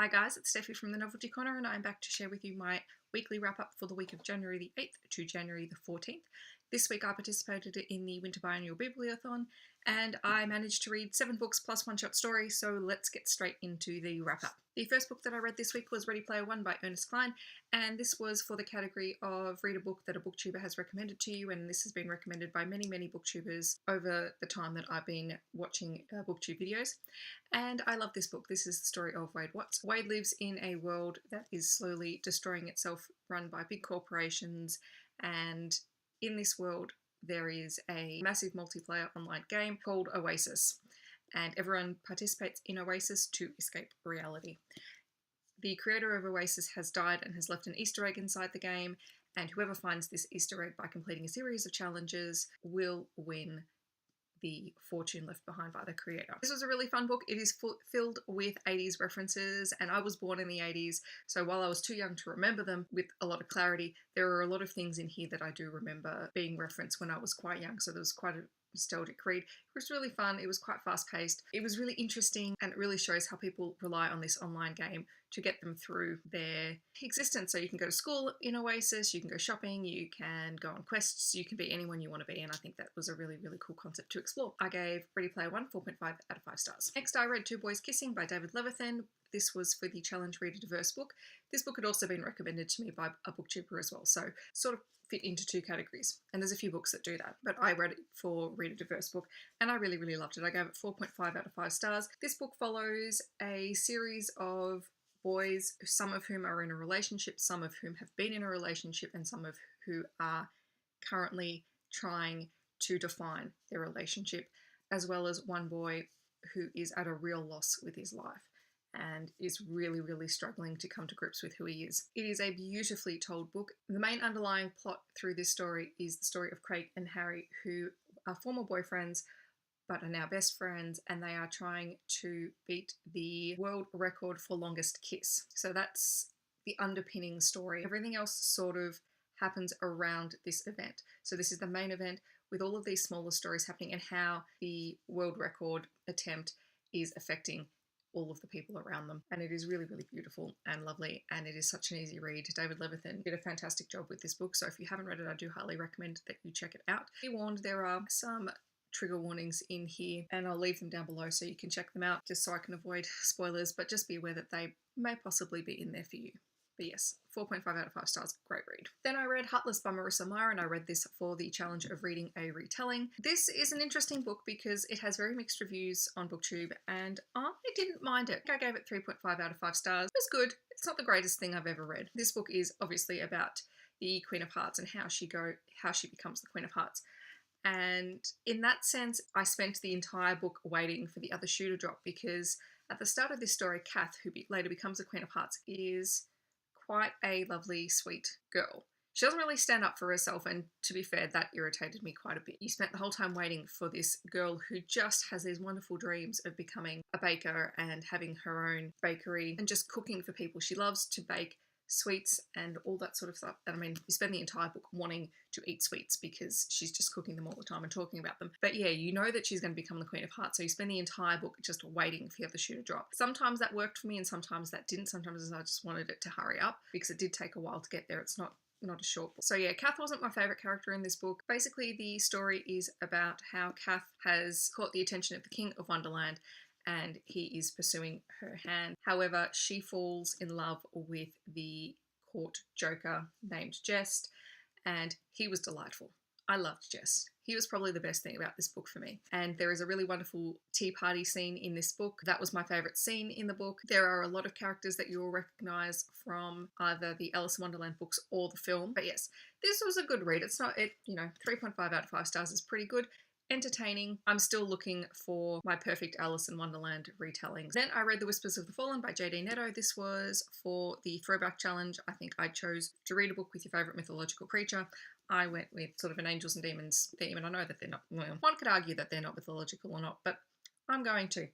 Hi guys, it's Steffi from the Novelty Corner and I'm back to share with you my weekly wrap-up for the week of January the 8th to January the 14th. This week I participated in the Winter Biannual Bibliothon and I managed to read 7 books plus 1 short story, so let's get straight into the wrap-up. The first book that I read this week was Ready Player One by Ernest Cline, and this was for the category of read a book that a booktuber has recommended to you, and this has been recommended by many booktubers over the time that I've been watching booktube videos. And I love this book. This is the story of Wade Watts. Wade lives in a world that is slowly destroying itself, run by big corporations, and in this world there is a massive multiplayer online game called Oasis, and everyone participates in Oasis to escape reality. The creator of Oasis has died and has left an Easter egg inside the game, and whoever finds this Easter egg by completing a series of challenges will win the fortune left behind by the creator. This was a really fun book. It is filled with 80s references, and I was born in the 80s, so while I was too young to remember them with a lot of clarity, there are a lot of things in here that I do remember being referenced when I was quite young, so there was quite a nostalgic read. It was really fun, it was quite fast-paced, it was really interesting, and it really shows how people rely on this online game to get them through their existence. So you can go to school in Oasis, you can go shopping, you can go on quests, you can be anyone you want to be, and I think that was a really cool concept to explore. I gave Ready Player One 4.5 out of 5 stars. Next I read Two Boys Kissing by David Levithan. This was for the Challenge Read a Diverse book. This book had also been recommended to me by a booktuber as well, so sort of fit into 2 categories, and there's a few books that do that, but I read it for Read a Diverse book and I really loved it. I gave it 4.5 out of 5 stars. This book follows a series of boys, some of whom are in a relationship, some of whom have been in a relationship, and some of who are currently trying to define their relationship, as well as one boy who is at a real loss with his life and is really struggling to come to grips with who he is. It is a beautifully told book. The main underlying plot through this story is the story of Craig and Harry, who are former boyfriends but are now best friends, and they are trying to beat the world record for longest kiss. So that's the underpinning story. Everything else sort of happens around this event. So this is the main event with all of these smaller stories happening and how the world record attempt is affecting all of the people around them. And it is really beautiful and lovely, and it is such an easy read. David Levithan did a fantastic job with this book, so if you haven't read it, I do highly recommend that you check it out. Be warned, there are some trigger warnings in here, and I'll leave them down below so you can check them out, just so I can avoid spoilers, but just be aware that they may possibly be in there for you. But yes, 4.5 out of 5 stars, great read. Then I read Heartless by Marissa Meyer, and I read this for the challenge of reading a retelling. This is an interesting book because it has very mixed reviews on BookTube, and I didn't mind it. I gave it 3.5 out of 5 stars. It was good. It's not the greatest thing I've ever read. This book is obviously about the Queen of Hearts and how she becomes the Queen of Hearts. And in that sense, I spent the entire book waiting for the other shoe to drop, because at the start of this story, Kath, who later becomes the Queen of Hearts, is quite a lovely, sweet girl. She doesn't really stand up for herself, and to be fair, that irritated me quite a bit. You spent the whole time waiting for this girl who just has these wonderful dreams of becoming a baker and having her own bakery and just cooking for people. She loves to bake sweets and all that sort of stuff. And I mean, you spend the entire book wanting to eat sweets because she's just cooking them all the time and talking about them. But yeah, you know that she's going to become the Queen of Hearts, so you spend the entire book just waiting for the other shoe to drop. Sometimes that worked for me and sometimes that didn't. Sometimes I just wanted it to hurry up because it did take a while to get there. It's not a short book. So yeah, Kath wasn't my favourite character in this book. Basically, the story is about how Kath has caught the attention of the King of Wonderland and he is pursuing her hand. However, she falls in love with the court joker named Jest, and he was delightful. I loved Jest. He was probably the best thing about this book for me. And there is a really wonderful tea party scene in this book. That was my favourite scene in the book. There are a lot of characters that you will recognise from either the Alice in Wonderland books or the film. But yes, this was a good read. It's not, 3.5 out of 5 stars is pretty good. Entertaining. I'm still looking for my perfect Alice in Wonderland retellings. Then I read The Whispers of the Fallen by J.D. Netto. This was for the Throwback challenge. I think I chose to read a book with your favourite mythological creature. I went with sort of an angels and demons theme, and I know that they're not, well, one could argue that they're not mythological or not, but I'm going to.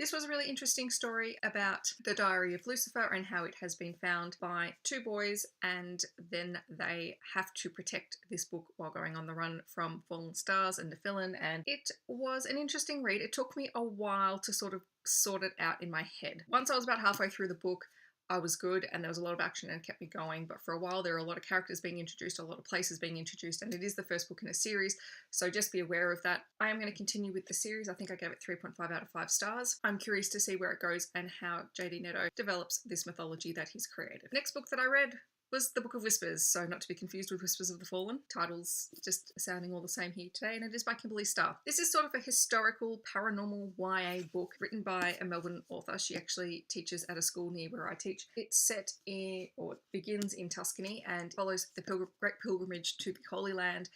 This was a really interesting story about the diary of Lucifer and how it has been found by two boys, and then they have to protect this book while going on the run from fallen stars and Nephilim, and it was an interesting read. It took me a while to sort of sort it out in my head. Once I was about halfway through the book, I was good and there was a lot of action and it kept me going, but for a while there were a lot of characters being introduced, a lot of places being introduced, and it is the first book in a series, so just be aware of that. I am going to continue with the series. I think I gave it 3.5 out of 5 stars. I'm curious to see where it goes and how JD Netto develops this mythology that he's created. Next book that I read was The Book of Whispers, so not to be confused with Whispers of the Fallen. Titles just sounding all the same here today, and it is by Kimberly Starr. This is sort of a historical paranormal YA book written by a Melbourne author. She actually teaches at a school near where I teach. It's set in, or begins in Tuscany, and follows the Great Pilgrimage to the Holy Land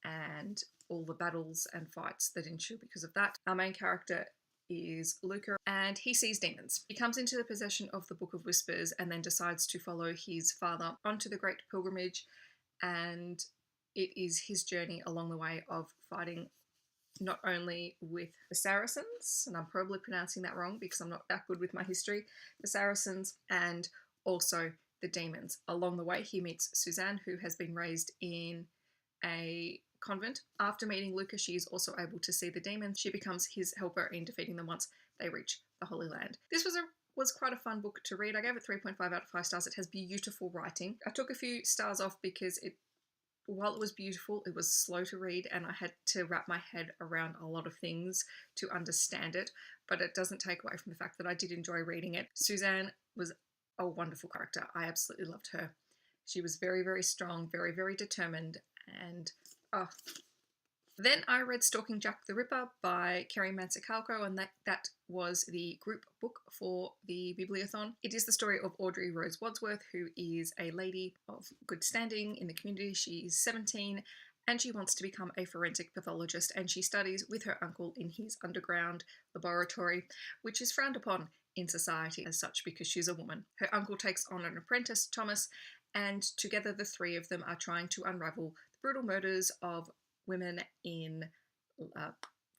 and all the battles and fights that ensue because of that. Our main character is Luca, and he sees demons. He comes into the possession of the Book of Whispers and then decides to follow his father onto the Great Pilgrimage, and it is his journey along the way of fighting not only with the Saracens, and I'm probably pronouncing that wrong because I'm not that good with my history, the Saracens, and also the demons. Along the way he meets Suzanne, who has been raised in a convent. After meeting Luca, she is also able to see the demons. She becomes his helper in defeating them once they reach the Holy Land. This was quite a fun book to read. I gave it 3.5 out of 5 stars. It has beautiful writing. I took a few stars off because while it was beautiful, it was slow to read and I had to wrap my head around a lot of things to understand it, but it doesn't take away from the fact that I did enjoy reading it. Suzanne was a wonderful character. I absolutely loved her. She was very, very strong, very, very determined, and then I read Stalking Jack the Ripper by Kerry Mansicalco, and that was the group book for the Bibliothon. It is the story of Audrey Rose Wadsworth, who is a lady of good standing in the community. She's 17 and she wants to become a forensic pathologist, and she studies with her uncle in his underground laboratory, which is frowned upon in society as such because she's a woman. Her uncle takes on an apprentice, Thomas, and together the three of them are trying to unravel the brutal murders of women in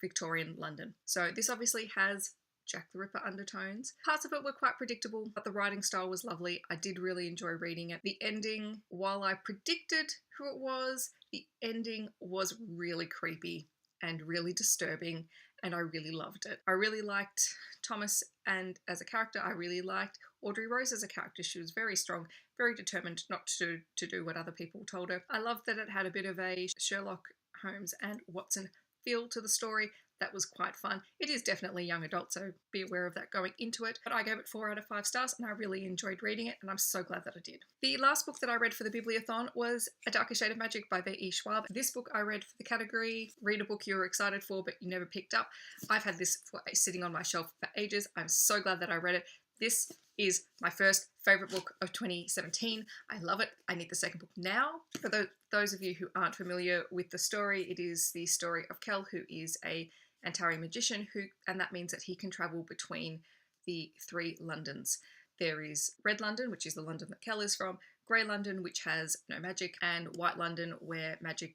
Victorian London. So this obviously has Jack the Ripper undertones. Parts of it were quite predictable, but the writing style was lovely. I did really enjoy reading it. The ending, while I predicted who it was, the ending was really creepy and really disturbing, and I really loved it. I really liked Thomas and as a character. I really liked Audrey Rose as a character. She was very strong, very determined not to do what other people told her. I loved that it had a bit of a Sherlock Holmes and Watson feel to the story. That was quite fun. It is definitely young adult, so be aware of that going into it. But I gave it 4 out of 5 stars and I really enjoyed reading it, and I'm so glad that I did. The last book that I read for the Bibliothon was A Darker Shade of Magic by V.E. Schwab. This book I read for the category Read a Book You Were Excited For But You Never Picked Up. I've had this sitting on my shelf for ages. I'm so glad that I read it. This is my first favourite book of 2017. I love it. I need the second book now. For those of you who aren't familiar with the story, it is the story of Kel, who is a Antari magician, and that means that he can travel between the 3 Londons. There is Red London, which is the London that Kel is from, Grey London, which has no magic, and White London, where magic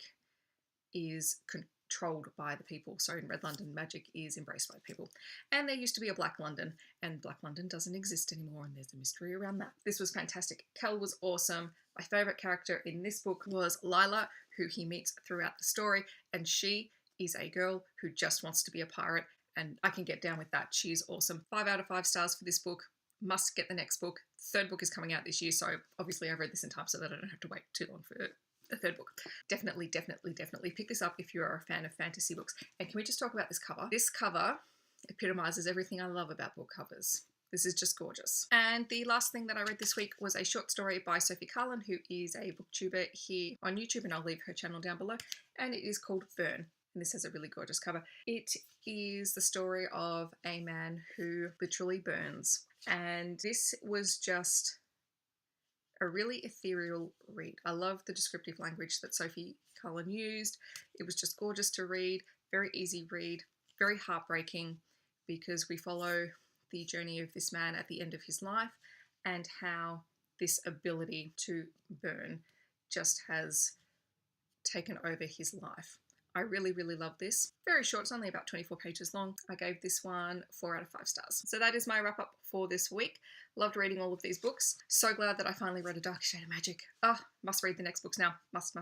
is controlled by the people. So in Red London, magic is embraced by people. And there used to be a Black London, and Black London doesn't exist anymore, and there's a mystery around that. This was fantastic. Kel was awesome. My favourite character in this book was Lila, who he meets throughout the story, and she is a girl who just wants to be a pirate, and I can get down with that. She's awesome. 5 out of 5 stars for this book. Must get the next book. Third book is coming out this year, so obviously I've read this in time so that I don't have to wait too long for the third book. Definitely pick this up if you're a fan of fantasy books. And can we just talk about this cover? This cover epitomizes everything I love about book covers. This is just gorgeous. And the last thing that I read this week was a short story by Sophie Carlon, who is a booktuber here on YouTube, and I'll leave her channel down below, and it is called Burn. And this has a really gorgeous cover. It is the story of a man who literally burns. And this was just a really ethereal read. I love the descriptive language that Sophie Carlon used. It was just gorgeous to read, very easy read, very heartbreaking, because we follow the journey of this man at the end of his life and how this ability to burn just has taken over his life. I really, really love this. Very short, it's only about 24 pages long. I gave this one 4 out of 5 stars. So that is my wrap up for this week. Loved reading all of these books. So glad that I finally read A Dark Shade of Magic. Must read the next books now. Must.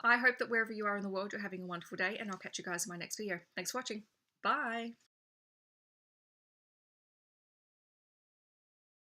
I hope that wherever you are in the world, you're having a wonderful day, and I'll catch you guys in my next video. Thanks for watching. Bye.